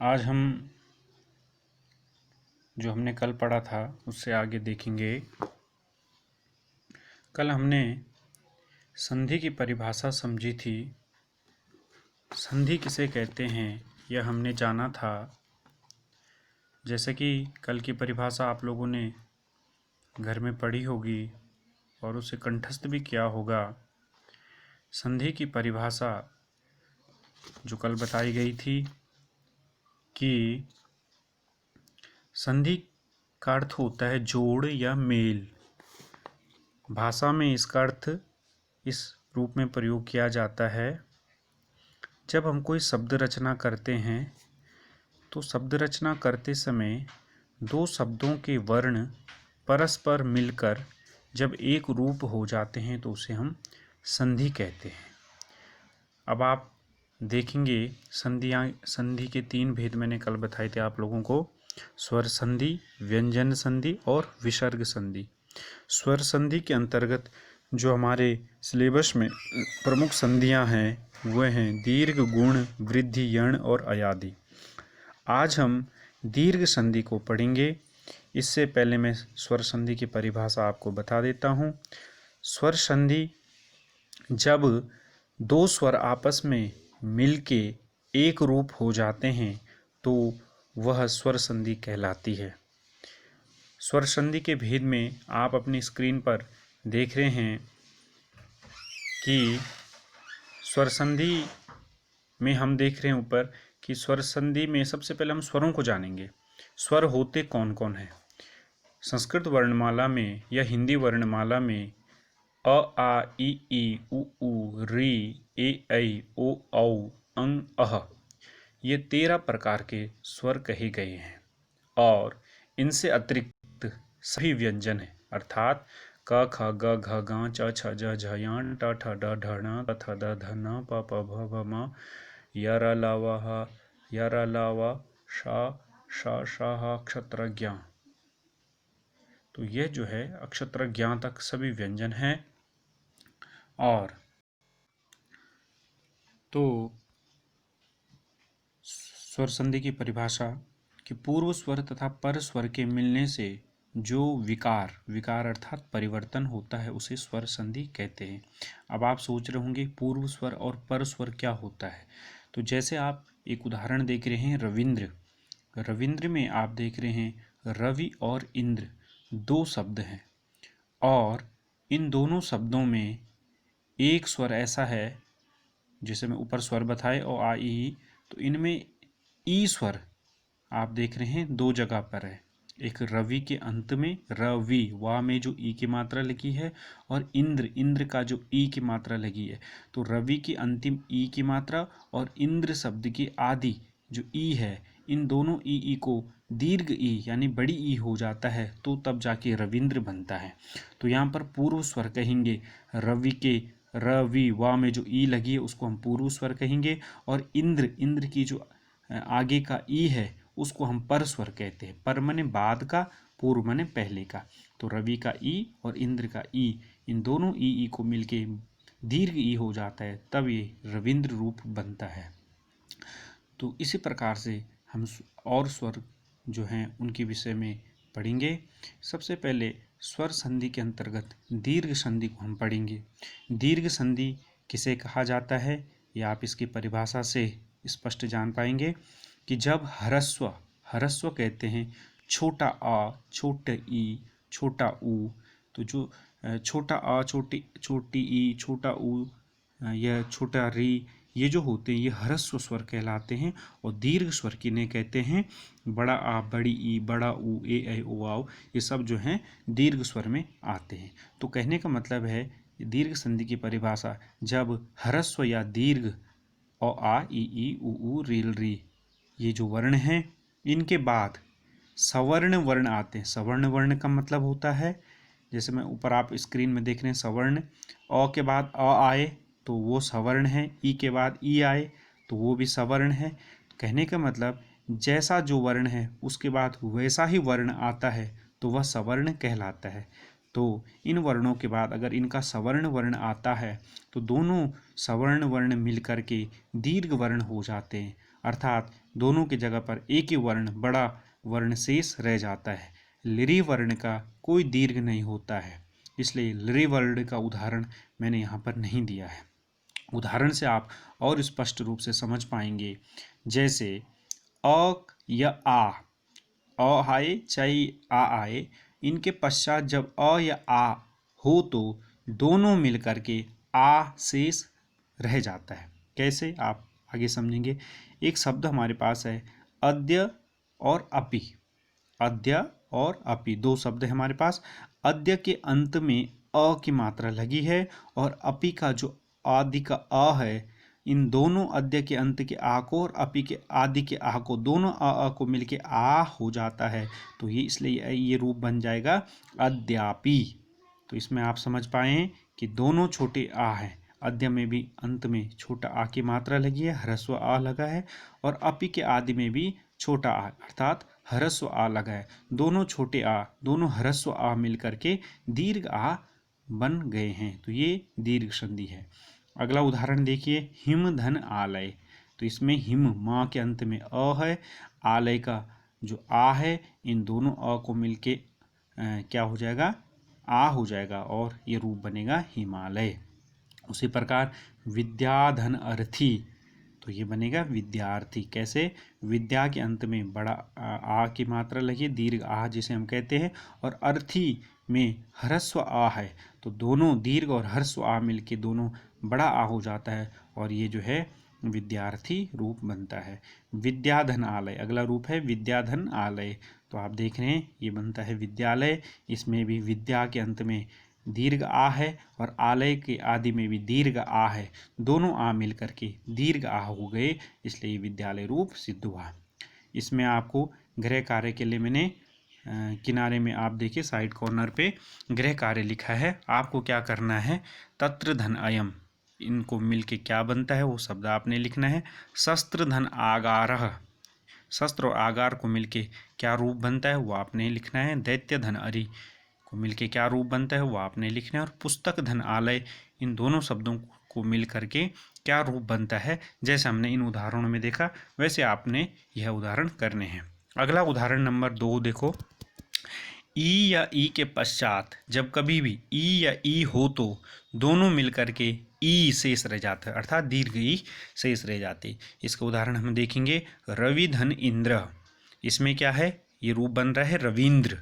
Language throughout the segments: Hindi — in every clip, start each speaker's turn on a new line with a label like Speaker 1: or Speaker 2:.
Speaker 1: आज हम जो हमने कल पढ़ा था उससे आगे देखेंगे। कल हमने संधि की परिभाषा समझी थी। संधि किसे कहते हैं यह हमने जाना था। जैसे कि कल की परिभाषा आप लोगों ने घर में पढ़ी होगी और उसे कंठस्थ भी किया होगा। संधि की परिभाषा जो कल बताई गई थी कि संधि का अर्थ होता है जोड़ या मेल। भाषा में इसका अर्थ इस रूप में प्रयोग किया जाता है। जब हम कोई शब्द रचना करते हैं तो शब्द रचना करते समय दो शब्दों के वर्ण परस्पर मिलकर जब एक रूप हो जाते हैं तो उसे हम संधि कहते हैं। अब आप देखेंगे संधि के तीन भेद मैंने कल बताए थे आप लोगों को। स्वर संधि, व्यंजन संधि और विसर्ग संधि। स्वर संधि के अंतर्गत जो हमारे सिलेबस में प्रमुख संधियां हैं वह हैं दीर्घ, गुण, वृद्धि, यण और अयादि। आज हम दीर्घ संधि को पढ़ेंगे। इससे पहले मैं स्वर संधि की परिभाषा आपको बता देता हूँ। स्वर संधि जब दो स्वर आपस में मिलके एक रूप हो जाते हैं तो वह स्वर संधि कहलाती है। स्वर संधि के भेद में आप अपनी स्क्रीन पर देख रहे हैं कि स्वर संधि में हम देख रहे हैं ऊपर कि स्वर संधि में सबसे पहले हम स्वरों को जानेंगे। स्वर होते कौन कौन हैं। संस्कृत वर्णमाला में या हिंदी वर्णमाला में अ, आ, ई, उ, री, ए, ऐ, ओ, औ, अं, अह ये 13 प्रकार के स्वर कहे गए हैं और इनसे अतिरिक्त सभी व्यंजन हैं, अर्थात क, ख, ग, घ, ङ, च, छ, ज, झ, य, ट, ठ, ड, ढ, ण, प, थ, द, ध, न, प, भ, भ, म, य, र, ल, व, ह, य, र, ल, व, श, श, ह, अक्षत्रज्ञ। तो यह जो है अक्षत्रज्ञ तक सभी व्यंजन हैं। और तो स्वर संधि की परिभाषा कि पूर्व स्वर तथा पर स्वर के मिलने से जो विकार अर्थात परिवर्तन होता है उसे स्वर संधि कहते हैं। अब आप सोच रहे होंगे पूर्व स्वर और पर स्वर क्या होता है। तो जैसे आप एक उदाहरण देख रहे हैं रविंद्र में आप देख रहे हैं रवि और इंद्र दो शब्द हैं और इन दोनों शब्दों में एक स्वर ऐसा है जिसे मैं ऊपर स्वर बताए और आ ई, तो इनमें ई स्वर आप देख रहे हैं दो जगह पर है। एक रवि के अंत में रवि वा में जो ई की मात्रा लगी है और इंद्र का जो ई की मात्रा लगी है। तो रवि की अंतिम ई की मात्रा और इंद्र शब्द की आदि जो ई है, इन दोनों ई को दीर्घ ई यानी बड़ी ई हो जाता है तो तब जाके रविंद्र बनता है। तो यहाँ पर पूर्व स्वर कहेंगे रवि के रवि वा में जो ई लगी है उसको हम पूर्व स्वर कहेंगे और इंद्र की जो आगे का ई है उसको हम पर स्वर कहते हैं। पर माने बाद का, पूर्व माने पहले का। तो रवि का ई और इंद्र का ई, इन दोनों ई को मिलके दीर्घ ई हो जाता है, तब ये रविंद्र रूप बनता है। तो इसी प्रकार से हम और स्वर जो हैं उनके विषय में पढ़ेंगे। सबसे पहले स्वर संधि के अंतर्गत दीर्घ संधि को हम पढ़ेंगे। दीर्घ संधि किसे कहा जाता है या आप इसकी परिभाषा से स्पष्ट जान पाएंगे कि जब ह्रस्व कहते हैं छोटा आ, छोटा ई, छोटा ऊ। तो जो छोटा आ, छोटी ई, छोटा ऊ या छोटा री, ये जो होते हैं ये ह्रस्व स्वर कहलाते हैं। और दीर्घ स्वर किन्हें कहते हैं, बड़ा आ, बड़ी ई, बड़ा ऊ, ए, ऐ, ओ, आओ, ये सब जो हैं दीर्घ स्वर में आते हैं। तो कहने का मतलब है दीर्घ संधि की परिभाषा जब ह्रस्व या दीर्घ अ, आ, ई, उ, रील, री ये जो वर्ण हैं इनके बाद सवर्ण वर्ण आते हैं। सवर्ण वर्ण का मतलब होता है, जैसे मैं ऊपर आप स्क्रीन में देख रहे हैं सवर्ण, अ के बाद अ आए तो वो सवर्ण है, ई के बाद ई आए तो वो भी सवर्ण है। कहने का मतलब जैसा जो वर्ण है उसके बाद वैसा ही वर्ण आता है तो वह सवर्ण कहलाता है। तो इन वर्णों के बाद अगर इनका सवर्ण वर्ण आता है तो दोनों सवर्ण वर्ण मिल कर के दीर्घ वर्ण हो जाते हैं, अर्थात दोनों की जगह पर एक ही वर्ण बड़ा वर्ण शेष रह जाता है। लिरि वर्ण का कोई दीर्घ नहीं होता है, इसलिए लिरि वर्ण का उदाहरण मैंने यहाँ पर नहीं दिया है। उदाहरण से आप और स्पष्ट रूप से समझ पाएंगे, जैसे अ या आ, अ आए चाहे आ आए, इनके पश्चात जब अ या आ हो तो दोनों मिलकर के आ शेष रह जाता है। कैसे, आप आगे समझेंगे। एक शब्द हमारे पास है अद्य और अपि। अद्य और अपि दो शब्द है हमारे पास। अद्य के अंत में अ की मात्रा लगी है और अपि का जो आदि का अ है, इन दोनों अद्य के अंत के आ को और अपि के आदि के आ को, दोनों अ को मिलके आ हो जाता है, तो ये इसलिए ये रूप बन जाएगा अद्यापि। तो इसमें आप समझ पाए कि दोनों छोटे आ हैं। अद्य में भी अंत में छोटा आ की मात्रा लगी है, ह्रस्व आ लगा है, और अपि के आदि में भी छोटा आ अर्थात ह्रस्व आ लगा है। दोनों छोटे आ, दोनों ह्रस्व आ मिल करके दीर्घ आ बन गए हैं, तो ये दीर्घ संधि है। अगला उदाहरण देखिए, हिम धन आलय। तो इसमें हिम माँ के अंत में अ है, आलय का जो आ है, इन दोनों अ को मिलके क्या हो जाएगा, आ हो जाएगा और ये रूप बनेगा हिमालय। उसी प्रकार विद्याधन अर्थी, तो ये बनेगा विद्यार्थी। कैसे, विद्या के अंत में बड़ा आ की मात्रा लगी, दीर्घ आ जिसे हम कहते हैं, और अर्थी में ह्रस्व आ है, तो दोनों दीर्घ और ह्रस्व आ मिलके दोनों बड़ा आ हो जाता है और ये जो है विद्यार्थी रूप बनता है। विद्याधन आलय अगला रूप है विद्याधन आलय। तो आप देख रहे हैं ये बनता है विद्यालय। इसमें भी विद्या के अंत में दीर्घ आ है और आलय के आदि में भी दीर्घ आ है, दोनों आ मिल करके दीर्घ आ हो गए, इसलिए विद्यालय रूप सिद्ध हुआ। इसमें आपको गृह कार्य के लिए मैंने किनारे में आप देखिए साइड कॉर्नर पे गृह कार्य लिखा है। आपको क्या करना है, तत्र धन अयम, इनको मिलके क्या बनता है वो शब्द आपने लिखना है। शस्त्र धन आगारह, शस्त्र और आगार को मिलके क्या रूप बनता है वो आपने लिखना है। दैत्य धन अरि को मिलके क्या रूप बनता है वो आपने लिखना है। और पुस्तक धन आलय, इन दोनों शब्दों को मिल करके क्या रूप बनता है, जैसे हमने इन उदाहरणों में देखा वैसे आपने यह उदाहरण करने हैं। अगला उदाहरण नंबर 2 देखो, ई या ई के पश्चात जब कभी भी ई या ई हो तो दोनों मिलकर के ई शेष रह जाता है, अर्थात दीर्घ ई शेष रह जाती। इसका उदाहरण हम देखेंगे, रवि धन इंद्र। इसमें क्या है, ये रूप बन रहा है रविंद्र।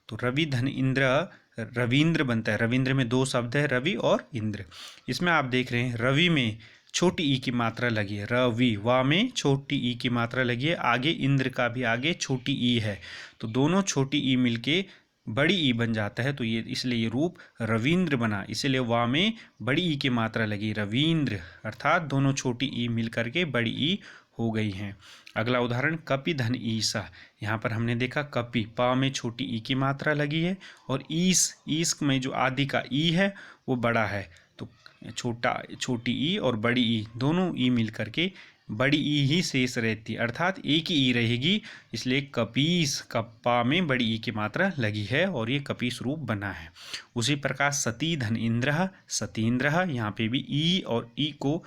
Speaker 1: तो रवि धन इंद्र रविंद्र बनता है। रविंद्र में दो शब्द है, रवि और इंद्र। इसमें आप देख रहे हैं रवि में छोटी ई की मात्रा लगी है, रवि वा में छोटी ई की मात्रा लगी है, आगे इंद्र का भी आगे छोटी ई है, तो दोनों छोटी ई मिलके बड़ी ई बन जाता है, तो ये इसलिए ये रूप रविंद्र बना। इसीलिए वा में बड़ी ई की मात्रा लगी रविंद्र, अर्थात दोनों छोटी ई मिल करके बड़ी ई हो गई हैं। अगला उदाहरण कपि धन ईसा। यहाँ पर हमने देखा कपि पा में छोटी ई की मात्रा लगी है और ईस में जो आदि का ई है वो बड़ा है, तो छोटी ई और बड़ी ई दोनों ई मिल करके बड़ी ई ही शेष रहती है, अर्थात एक ही ई रहेगी, इसलिए कपीस कप्पा में बड़ी ई की मात्रा लगी है और ये कपीस रूप बना है। उसी प्रकार सती धन इंद्र सतीन्द्र, यहाँ पे भी ई और ई को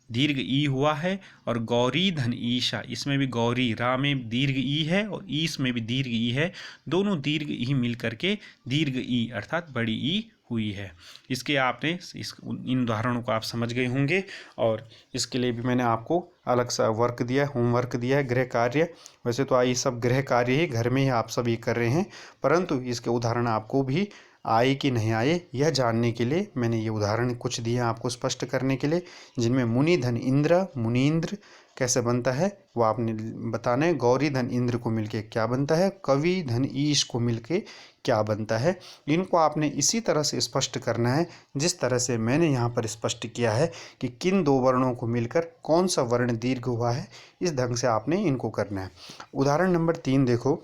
Speaker 1: दीर्घ ई हुआ है। और गौरी धन ईशा, इसमें भी गौरी रा में दीर्घ ई है और ईस में भी दीर्घ ई है, दोनों दीर्घ ई मिल करके दीर्घ ई अर्थात बड़ी ई हुई है। इसके आपने इन उदाहरणों को आप समझ गए होंगे और इसके लिए भी मैंने आपको अलग सा वर्क दिया, होमवर्क दिया है, गृह कार्य। वैसे तो ये सब गृह कार्य ही घर में ही आप सभी कर रहे हैं, परंतु इसके उदाहरण आपको भी आए कि नहीं आए यह जानने के लिए मैंने ये उदाहरण कुछ दिए आपको स्पष्ट करने के लिए, जिनमें मुनि धन इंद्र मुनीन्द्र कैसे बनता है वो आपने बताना है। गौरी धन इंद्र को मिलके क्या बनता है, कवि धन ईश को मिलके क्या बनता है, इनको आपने इसी तरह से स्पष्ट करना है जिस तरह से मैंने यहाँ पर स्पष्ट किया है कि किन दो वर्णों को मिलकर कौन सा वर्ण दीर्घ हुआ है, इस ढंग से आपने इनको करना है। उदाहरण नंबर 3 देखो,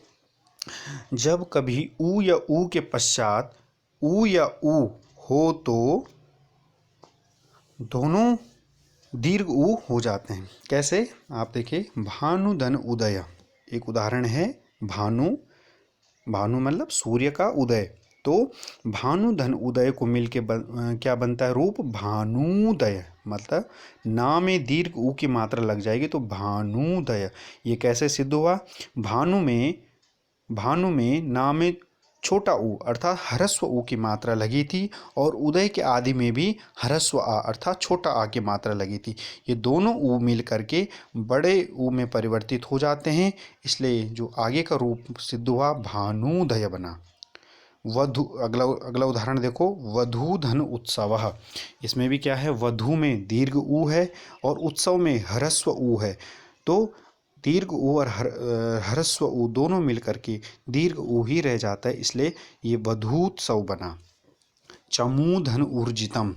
Speaker 1: जब कभी ऊ या ऊ के पश्चात ऊ या ऊ हो तो दोनों दीर्घ ऊ हो जाते हैं। कैसे, आप देखिए, भानु धन उदय, एक उदाहरण है भानु, भानु मतलब सूर्य का उदय,
Speaker 2: तो भानु धन उदय को मिलके क्या बनता है रूप भानुदय। मतलब ना में दीर्घ ऊ की मात्रा लग जाएगी तो भानुदय। ये कैसे सिद्ध हुआ? भानु में ना में छोटा ऊ अर्थात ह्रस्व ऊ की मात्रा लगी थी और उदय के आदि में भी ह्रस्व आ अर्थात छोटा आ की मात्रा लगी थी। ये दोनों ऊ मिल करके बड़े ऊ में परिवर्तित हो जाते हैं, इसलिए जो आगे का रूप सिद्ध हुआ भानुदय बना। वधु अगला उदाहरण देखो, वधू धन उत्सव। इसमें भी क्या है? वधू में दीर्घ ऊ है और उत्सव में ह्रस्व ऊ है, तो दीर्घ ऊ और ह्रस्व ऊ दोनों मिलकर के दीर्घ ऊ ही रह जाता है, इसलिए ये वधूत्सव बना। चमू धन ऊर्जितम।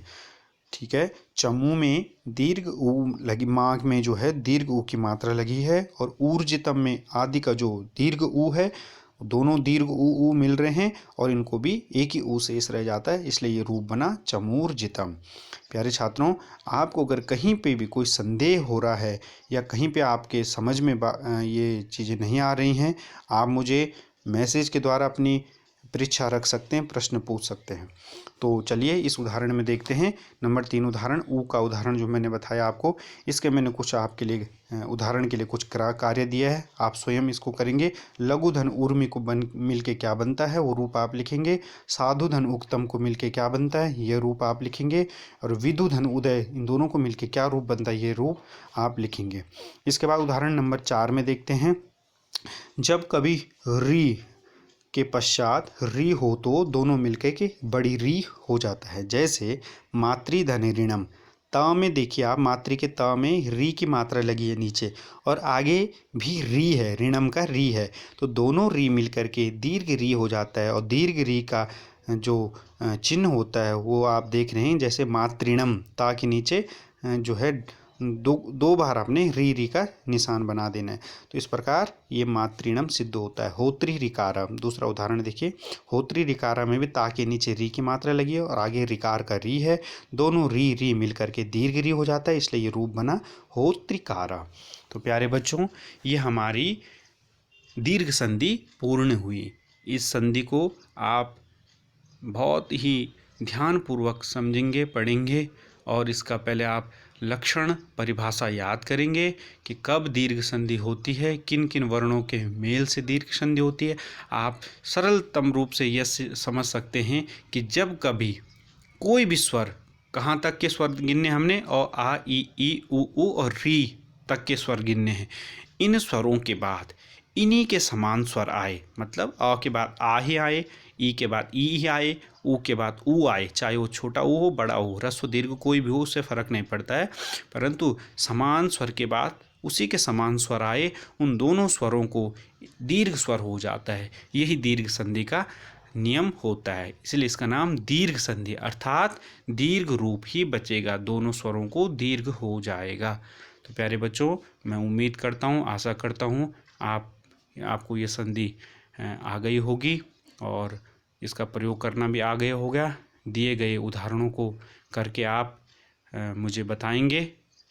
Speaker 2: ठीक है, चमू में दीर्घ ऊ लगी, माघ में जो है दीर्घ ऊ की मात्रा लगी है और ऊर्जितम में आदि का जो दीर्घ ऊ है, दोनों दीर्घ ऊ मिल रहे हैं और इनको भी एक ही ऊ शेष रह जाता है, इसलिए ये रूप बना चमूर्जितम। प्यारे छात्रों, आपको अगर कहीं पे भी कोई संदेह हो रहा है या कहीं पे आपके समझ में ये चीज़ें नहीं आ रही हैं, आप मुझे मैसेज के द्वारा अपनी परीक्षा रख सकते हैं, प्रश्न पूछ सकते हैं। तो चलिए इस उदाहरण में देखते हैं। नंबर 3 उदाहरण, ऊ का उदाहरण जो मैंने बताया आपको, इसके मैंने कुछ आपके लिए उदाहरण के लिए कुछ कार्य दिया है, आप स्वयं इसको करेंगे। लघु धन ऊर्मी को मिल के क्या बनता है, वो रूप आप लिखेंगे। साधु धन उक्तम को मिल के क्या बनता है, ये रूप आप लिखेंगे। और विदु धन उदय, इन दोनों को मिल के क्या रूप बनता है, ये रूप आप लिखेंगे। इसके बाद उदाहरण नंबर 4 में देखते हैं। जब कभी री के पश्चात री हो तो दोनों मिलकर के बड़ी री हो जाता है। जैसे मातृधन ऋणम, त में देखिए आप, मातृ के त में री की मात्रा लगी है नीचे और आगे भी री है, ऋणम का री है, तो दोनों री मिलकर के दीर्घ री हो जाता है। और दीर्घ री का जो चिन्ह होता है वो आप देख रहे हैं, जैसे मातृणम, ता के नीचे जो है दो बार आपने री का निशान बना देना है, तो इस प्रकार ये मातृणम सिद्ध होता है। होत्री ऋकारा, दूसरा उदाहरण देखिए। होत्री ऋकारा में भी ता के नीचे री की मात्रा लगी है और आगे ऋकार का री है, दोनों री मिल करके दीर्घ री हो जाता है, इसलिए ये रूप बना होत्रिकारा। तो प्यारे बच्चों, ये हमारी दीर्घ संधि पूर्ण हुई। इस संधि को आप बहुत ही ध्यानपूर्वक समझेंगे, पढ़ेंगे और इसका पहले आप लक्षण परिभाषा याद करेंगे कि कब दीर्घ संधि होती है, किन किन वर्णों के मेल से दीर्घ संधि होती है। आप सरलतम रूप से यह समझ सकते हैं कि जब कभी कोई भी स्वर, कहाँ तक के स्वर गिनने हमने, और आ ई ऊ और री तक के स्वर गिनने हैं। इन स्वरों के बाद इन्हीं के समान स्वर आए, मतलब अ के बाद आ ही आए, ई के बाद ई ही आए, ऊ के बाद ऊ आए, चाहे वो छोटा ऊ हो बड़ा हो, ह्रस्व दीर्घ कोई भी हो, उससे फर्क नहीं पड़ता है, परंतु समान स्वर के बाद उसी के समान स्वर आए, उन दोनों स्वरों को दीर्घ स्वर हो जाता है। यही दीर्घ संधि का नियम होता है, इसलिए इसका नाम दीर्घ संधि, अर्थात दीर्घ रूप ही बचेगा, दोनों स्वरों को दीर्घ हो जाएगा। तो प्यारे बच्चों, मैं उम्मीद करता हूँ, आशा करता हूँ आपको ये संधि आ गई होगी और इसका प्रयोग करना भी आ गया होगा। दिए गए उदाहरणों को करके आप मुझे बताएंगे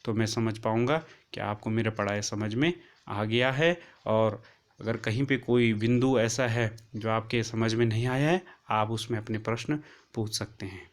Speaker 2: तो मैं समझ पाऊंगा कि आपको मेरा पढ़ाई समझ में आ गया है। और अगर कहीं पे कोई बिंदु ऐसा है जो आपके समझ में नहीं आया है, आप उसमें अपने प्रश्न पूछ सकते हैं।